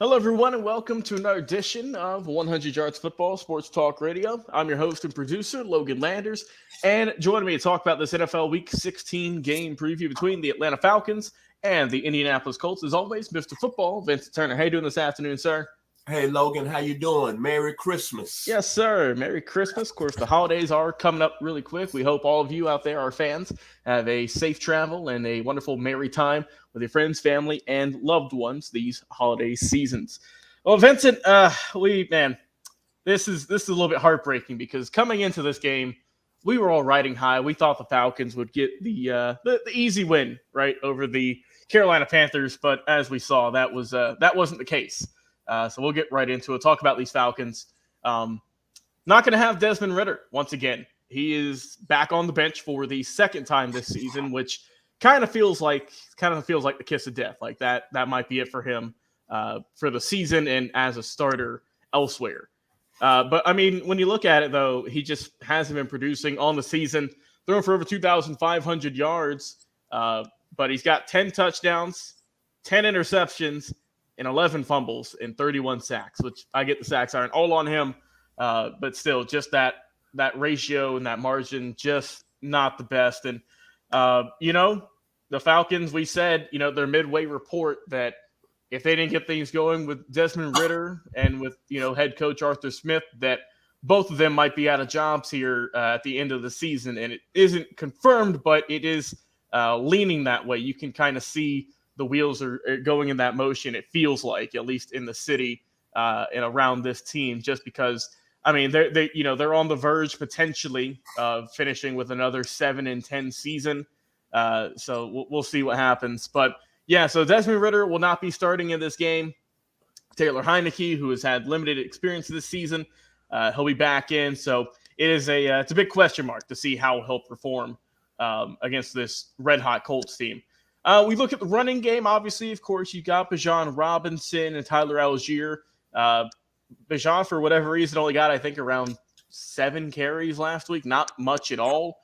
Hello, everyone, and welcome to another edition of 100 Yards Football Sports Talk Radio. I'm your host and producer, Logan Landers, and joining me to talk about this NFL Week 16 game preview between the Atlanta Falcons and the Indianapolis Colts, as always, Mr. Football, Vincent Turner. How you doing this afternoon, sir? Hey, Logan, how you doing? Merry Christmas. Yes, sir. Merry Christmas. Of course, the holidays are coming up really quick. We hope all of you out there, our fans, have a safe travel and a wonderful merry time with your friends, family, and loved ones these holiday seasons. Well, Vincent, this is a little bit heartbreaking because coming into this game, we were all riding high. We thought the Falcons would get the easy win right over the Carolina Panthers, but as we saw, that wasn't the case. So we'll get right into it. Talk about these Falcons. Not going to have Desmond Ridder once again. He is back on the bench for the second time this season, which kind of feels like the kiss of death. Like that might be it for him for the season and as a starter elsewhere. But I mean, when you look at it though, he just hasn't been producing on the season. Throwing for over 2,500 yards, but he's got 10 touchdowns, 10 interceptions, and 11 fumbles and 31 sacks, which I get the sacks aren't all on him, but still just that ratio and that margin, just not the best. And, the Falcons, we said, their midway report that if they didn't get things going with Desmond Ridder and with, head coach Arthur Smith, that both of them might be out of jobs here at the end of the season. And it isn't confirmed, but it is leaning that way. You can kind of see the wheels are going in that motion. It feels like, at least in the city and around this team, just because, I mean, they're on the verge potentially of finishing with another 7-10 season. So we'll see what happens. But yeah, so Desmond Ridder will not be starting in this game. Taylor Heineke, who has had limited experience this season, he'll be back in. So it's a big question mark to see how he'll perform against this red hot Colts team. We look at the running game. Obviously, of course, you got Bijan Robinson and Tyler Algier. Bijan, for whatever reason, only got, I think, around 7 carries last week. Not much at all.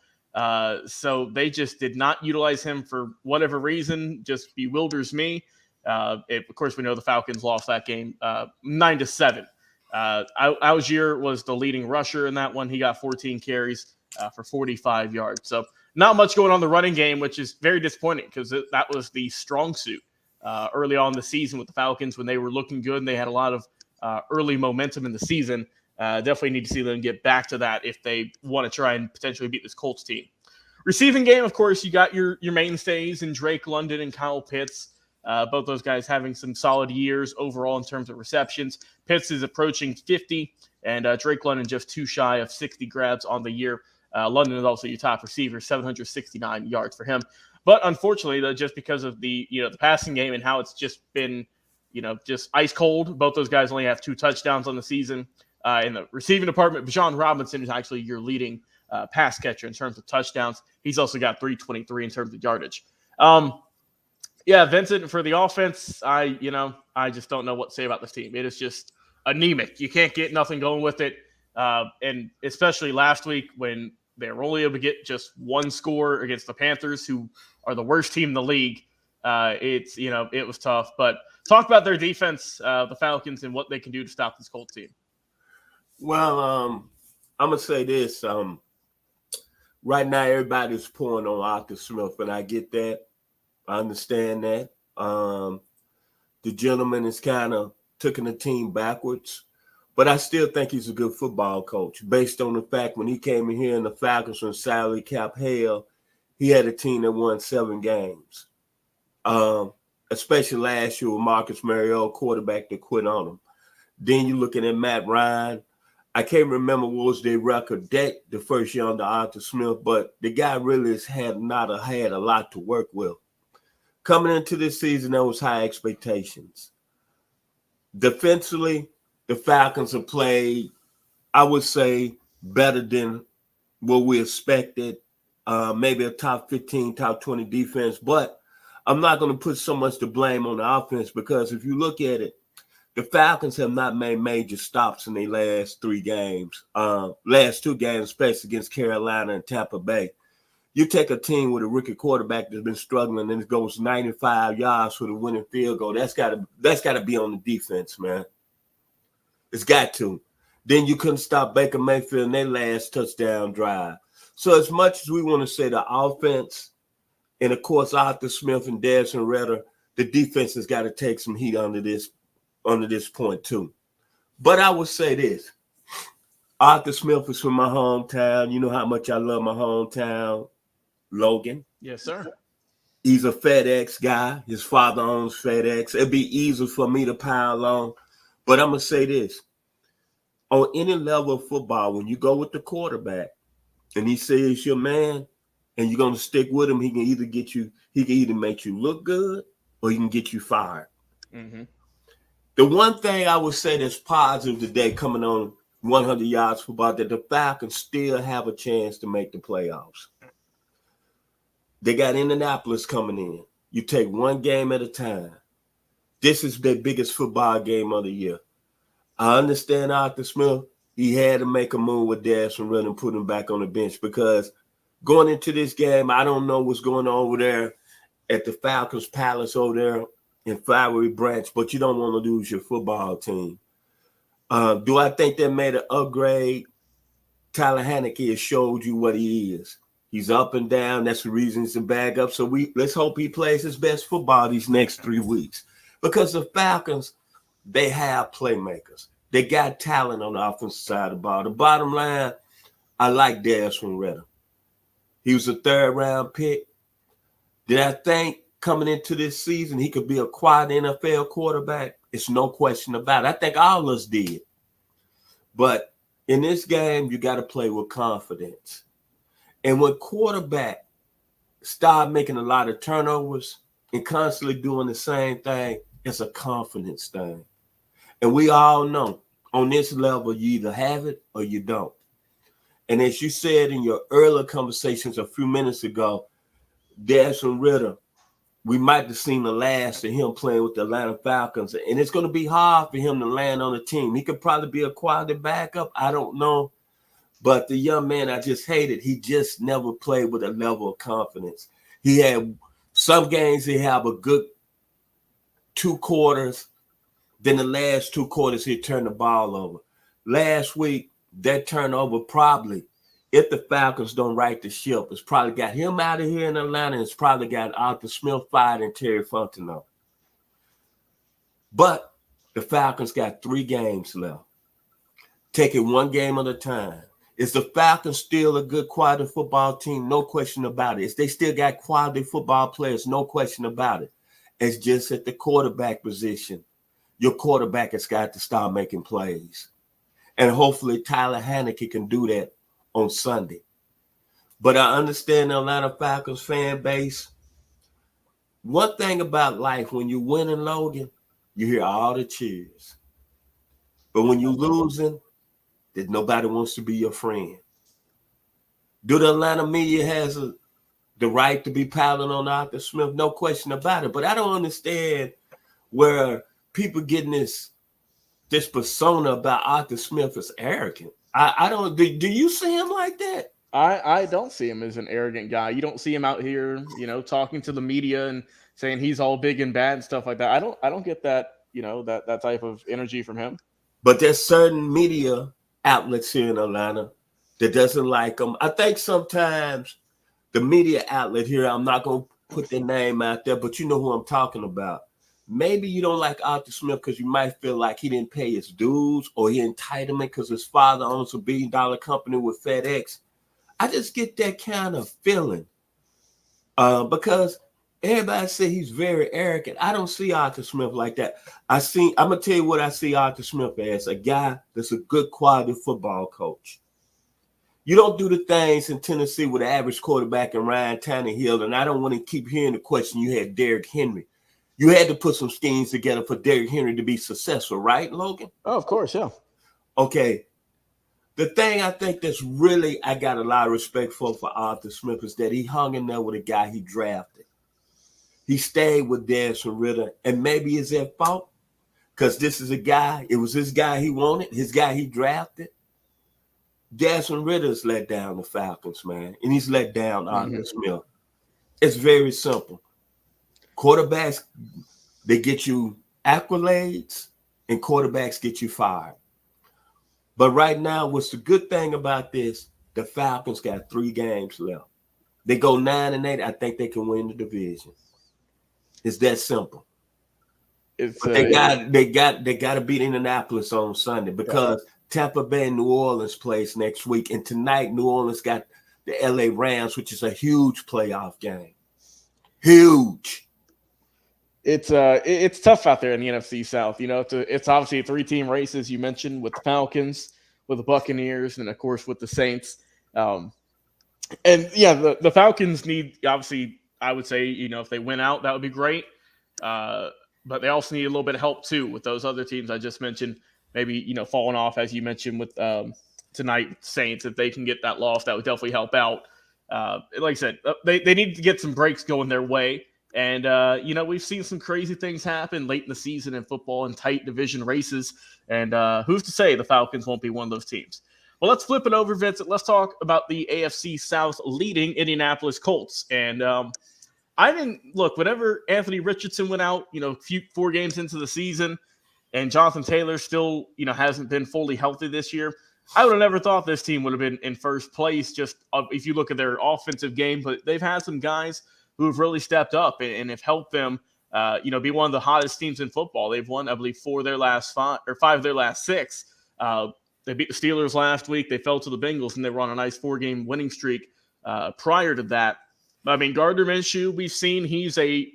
So they just did not utilize him for whatever reason. Just bewilders me. Of course, we know the Falcons lost that game 9-7. Algier was the leading rusher in that one. He got 14 carries for 45 yards. So not much going on in the running game, which is very disappointing because that was the strong suit early on in the season with the Falcons when they were looking good and they had a lot of early momentum in the season. Definitely need to see them get back to that if they want to try and potentially beat this Colts team. Receiving game, of course, you got your mainstays in Drake London and Kyle Pitts. Both those guys having some solid years overall in terms of receptions. Pitts is approaching 50, and Drake London just too shy of 60 grabs on the year. London is also your top receiver, 769 yards for him. But unfortunately, though, just because of the passing game and how it's just been, just ice cold, both those guys only have 2 touchdowns on the season. In the receiving department, Bijan Robinson is actually your leading pass catcher in terms of touchdowns. He's also got 323 in terms of yardage. Vincent, for the offense, I just don't know what to say about this team. It is just anemic. You can't get nothing going with it. And especially last week when they were only able to get just 1 score against the Panthers, who are the worst team in the league. It was tough. But talk about their defense, the Falcons, and what they can do to stop this Colts team. Well, I'm going to say this. Right now, everybody's pulling on Arthur Smith, and I get that. I understand that. The gentleman is kind of taking the team backwards. But I still think he's a good football coach based on the fact when he came in here in the Falcons from salary cap hell, he had a team that won 7 games, especially last year with Marcus Mariota, quarterback that quit on him. Then you're looking at Matt Ryan. I can't remember what was their record the first year under Arthur Smith, but the guy really has had a lot to work with. Coming into this season, there was high expectations. Defensively, the Falcons have played, I would say, better than what we expected. Maybe a top 15, top 20 defense. But I'm not going to put so much to blame on the offense because if you look at it, the Falcons have not made major stops in their last 3 games. Last 2 games, especially against Carolina and Tampa Bay. You take a team with a rookie quarterback that's been struggling and it goes 95 yards for the winning field goal. That's gotta be on the defense, man. It's got to. Then you couldn't stop Baker Mayfield in their last touchdown drive. So as much as we want to say the offense, and of course Arthur Smith and Desmond Ritter, the defense has got to take some heat under this point too. But I would say this. Arthur Smith is from my hometown. You know how much I love my hometown, Logan. Yes, sir. He's a FedEx guy. His father owns FedEx. It'd be easy for me to pile on. But I'm going to say this. On any level of football, when you go with the quarterback and he says your man and you're going to stick with him, he can either make you look good or he can get you fired. Mm-hmm. The one thing I would say that's positive today coming on 100 yards football, that the Falcons still have a chance to make the playoffs. They got Indianapolis coming in. You take one game at a time. This is their biggest football game of the year. I understand Arthur Smith. He had to make a move with Desmond Ritter and put him back on the bench because going into this game, I don't know what's going on over there at the Falcons Palace over there in Flowery Branch, but you don't want to lose your football team. Do I think they made an upgrade? Tyler Haneke has showed you what he is. He's up and down. That's the reason he's a bag up. So let's hope he plays his best football these next 3 weeks. Because the Falcons, they have playmakers. They got talent on the offensive side of the ball. The bottom line, I like Desmond Ritter. He was a 3rd-round pick. Did I think coming into this season he could be a quad NFL quarterback? It's no question about it. I think all of us did. But in this game, you got to play with confidence. And when quarterback start making a lot of turnovers and constantly doing the same thing, it's a confidence thing. And we all know on this level, you either have it or you don't. And as you said in your earlier conversations a few minutes ago, Desmond Ritter, we might have seen the last of him playing with the Atlanta Falcons. And it's going to be hard for him to land on a team. He could probably be a quality backup. I don't know. But the young man I just hated, he just never played with a level of confidence. He had some games he have a good 2 quarters. Then the last 2 quarters, he turned the ball over. Last week, that turnover probably, if the Falcons don't right the ship, it's probably got him out of here in Atlanta. And it's probably got Arthur Smith fired and Terry Fontenot. But the Falcons got 3 games left. Take it one game at a time. Is the Falcons still a good quality football team? No question about it. They still got quality football players? No question about it. It's just at the quarterback position. Your quarterback has got to start making plays. And hopefully Tyler Haneke can do that on Sunday. But I understand the Atlanta Falcons fan base. One thing about life, when you're winning, Logan, you hear all the cheers. But when you're losing, that nobody wants to be your friend. Do the Atlanta media has the right to be piling on Arthur Smith? No question about it. But I don't understand where people getting this persona about Arthur Smith as arrogant. I don't. Do you see him like that? I don't see him as an arrogant guy. You don't see him out here, talking to the media and saying he's all big and bad and stuff like that. I don't get that, that type of energy from him. But there's certain media outlets here in Atlanta that doesn't like him. I think sometimes the media outlet here, I'm not going to put their name out there, but you know who I'm talking about. Maybe you don't like Arthur Smith because you might feel like he didn't pay his dues or he entitlement because his father owns a $1 billion company with FedEx. I just get that kind of feeling because everybody say he's very arrogant. I don't see Arthur Smith like that. I'm going to tell you what I see Arthur Smith as, a guy that's a good quality football coach. You don't do the things in Tennessee with the average quarterback and Ryan Tannehill, and I don't want to keep hearing the question you had Derrick Henry. You had to put some schemes together for Derrick Henry to be successful, right, Logan? Oh, of course, yeah. Okay. The thing I think that's really I got a lot of respect for Arthur Smith is that he hung in there with a guy he drafted. He stayed with Desmond Ritter, and maybe it's at fault because this is a guy, it was his guy he wanted, his guy he drafted. Desmond Ritter's let down the Falcons, man, and he's let down Arthur Mm-hmm. Smith. It's very simple. Quarterbacks, they get you accolades, and quarterbacks get you fired. But right now, what's the good thing about this? The Falcons got 3 games left. They go 9-8. I think they can win the division. It's that simple. But they got to beat Indianapolis on Sunday because Tampa Bay and New Orleans plays next week, and tonight New Orleans got the LA Rams, which is a huge playoff game. Huge. It's tough out there in the NFC South. You know, it's obviously a 3-team race, as you mentioned, with the Falcons, with the Buccaneers, and of course with the Saints. And yeah, the Falcons need, obviously, I would say, you know, if they win out, that would be great. But they also need a little bit of help too with those other teams I just mentioned. Maybe, you know, falling off, as you mentioned, with tonight Saints. If they can get that loss, that would definitely help out. Like I said, they need to get some breaks going their way. And, you know, we've seen some crazy things happen late in the season in football and tight division races. And who's to say the Falcons won't be one of those teams? Well, let's flip it over, Vincent. Let's talk about the AFC South leading Indianapolis Colts. And I didn't look, whenever Anthony Richardson went out, you know, 4 games into the season, and Jonathan Taylor still, you know, hasn't been fully healthy this year, I would have never thought this team would have been in first place, just if you look at their offensive game. But they've had some guys who have really stepped up and have helped them, you know, be one of the hottest teams in football. They've won, I believe, 4 of their last 5 of their last 6. They beat the Steelers last week. They fell to the Bengals, and they were on a nice 4-game winning streak prior to that. I mean, Gardner Minshew, we've seen he's a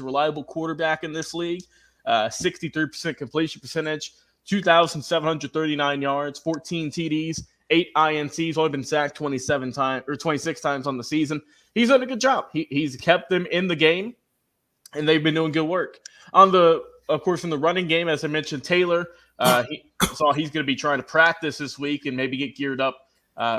reliable quarterback in this league. 63% completion percentage, 2,739 yards, 14 TDs, 8 INTs, only been sacked 26 times on the season. He's done a good job. He's kept them in the game, and they've been doing good work. Of course, in the running game, as I mentioned, Taylor, he's going to be trying to practice this week and maybe get geared up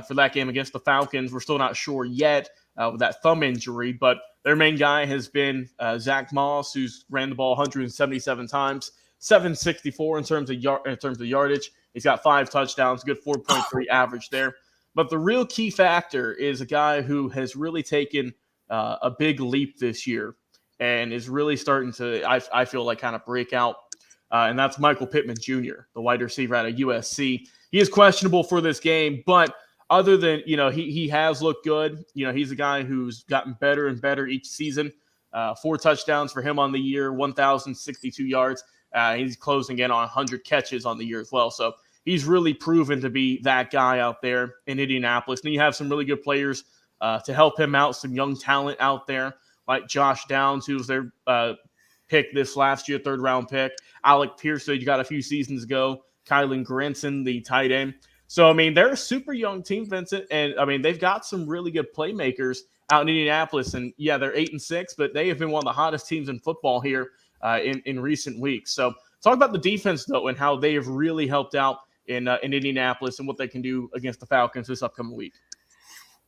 for that game against the Falcons. We're still not sure yet with that thumb injury, but their main guy has been Zach Moss, who's ran the ball 177 times, 764 in terms of yardage. He's got 5 touchdowns, good 4.3 average there. But the real key factor is a guy who has really taken a big leap this year and is really starting to, I feel like, kind of break out. And that's Michael Pittman Jr., the wide receiver out of USC. He is questionable for this game, but other than, you know, he has looked good. You know, he's a guy who's gotten better and better each season. 4 touchdowns for him on the year, 1,062 yards. He's closing in on 100 catches on the year as well. So he's really proven to be that guy out there in Indianapolis. And you have some really good players to help him out, some young talent out there, like Josh Downs, who was their pick this last year, 3rd-round pick. Alec Pierce, you got a few seasons ago. Kylan Granson, the tight end. So, I mean, they're a super young team, Vincent. And, I mean, they've got some really good playmakers out in Indianapolis. And, yeah, they're 8-6, but they have been one of the hottest teams in football here in recent weeks. So, talk about the defense, though, and how they have really helped out in Indianapolis and what they can do against the Falcons this upcoming week.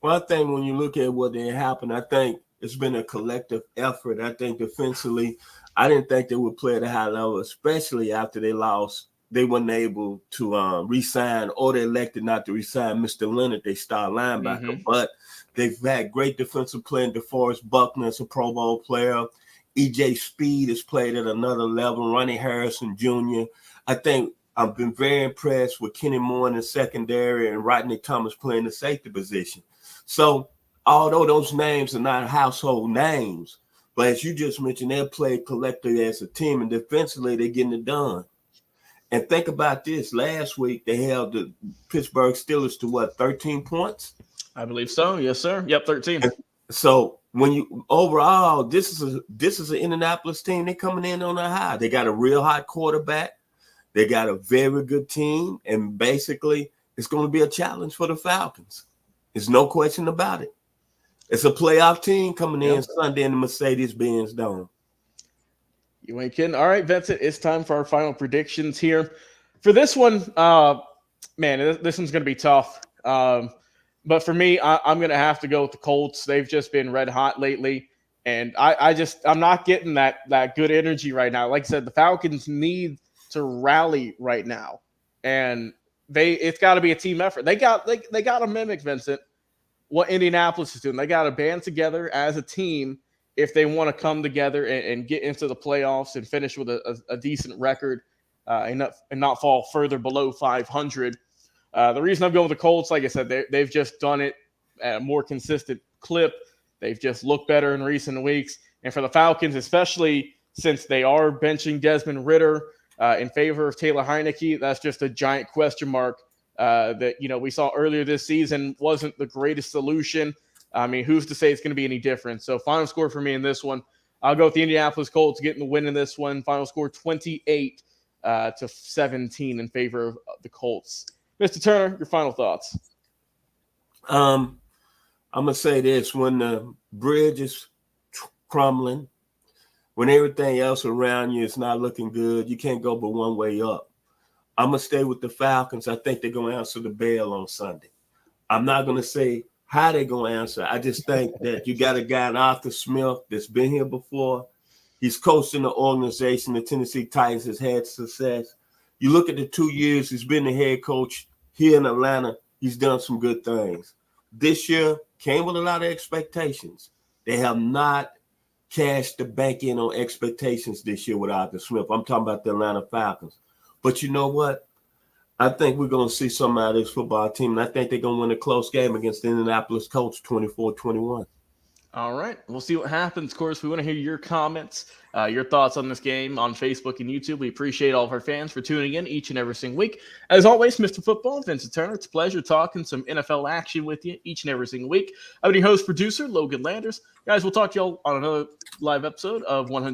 Well, I think when you look at what did happen, I think it's been a collective effort. I think defensively, I didn't think they would play at a high level, especially after they lost. They weren't able to re-sign, or they elected not to re-sign Mr. Leonard, they star linebacker. Mm-hmm. But they've had great defensive play. DeForest Buckner is a Pro Bowl player. E.J. Speed has played at another level. Ronnie Harrison Jr. I think I've been very impressed with Kenny Moore in the secondary and Rodney Thomas playing the safety position. So although those names are not household names, but as you just mentioned, they'll play collectively as a team, and defensively they're getting it done. And think about this. Last week, they held the Pittsburgh Steelers to 13 points? I believe so. Yes, sir. Yep, 13. And so when you overall, this is an Indianapolis team. They're coming in on a high. They got a real hot quarterback. They got a very good team. And basically, it's going to be a challenge for the Falcons. There's no question about it. It's a playoff team coming in Sunday in the Mercedes-Benz Dome. You ain't kidding. All right, Vincent, it's time for our final predictions here. For this one, man, this one's going to be tough. But for me, I'm going to have to go with the Colts. They've just been red hot lately. And I'm not getting that good energy right now. Like I said, the Falcons need to rally right now. And it's got to be a team effort. They got to mimic, Vincent, what Indianapolis is doing. They got to band together as a team if they want to come together and get into the playoffs and finish with a decent record and not fall further below 500. The reason I'm going with the Colts, like I said, they've just done it at a more consistent clip. They've just looked better in recent weeks. And for the Falcons, especially since they are benching Desmond Ridder in favor of Taylor Heineke, that's just a giant question mark that, we saw earlier this season wasn't the greatest solution. I mean, who's to say it's going to be any different? So final score for me in this one, I'll go with the Indianapolis Colts getting the win in this one. Final score 28-17 in favor of the Colts. Mr. Turner, your final thoughts. I'm going to say this. When the bridge is crumbling, when everything else around you is not looking good, you can't go but one way up. I'm going to stay with the Falcons. I think they're going to answer the bell on Sunday. I'm not going to say how they're going to answer. I just think that you got a guy in Arthur Smith that's been here before. He's coaching the organization. The Tennessee Titans has had success. You look at the 2 years he's been the head coach here in Atlanta, he's done some good things. This year came with a lot of expectations. They have not cashed the bank in on expectations this year with Arthur Smith. I'm talking about the Atlanta Falcons. But you know what? I think we're going to see some out of this football team, and I think they're going to win a close game against the Indianapolis Colts 24-21. All right. We'll see what happens. Of course, we want to hear your comments, your thoughts on this game on Facebook and YouTube. We appreciate all of our fans for tuning in each and every single week. As always, Mr. Football, Vincent Turner, it's a pleasure talking some NFL action with you each and every single week. I'm your host, producer, Logan Landers. Guys, we'll talk to y'all on another live episode of 100.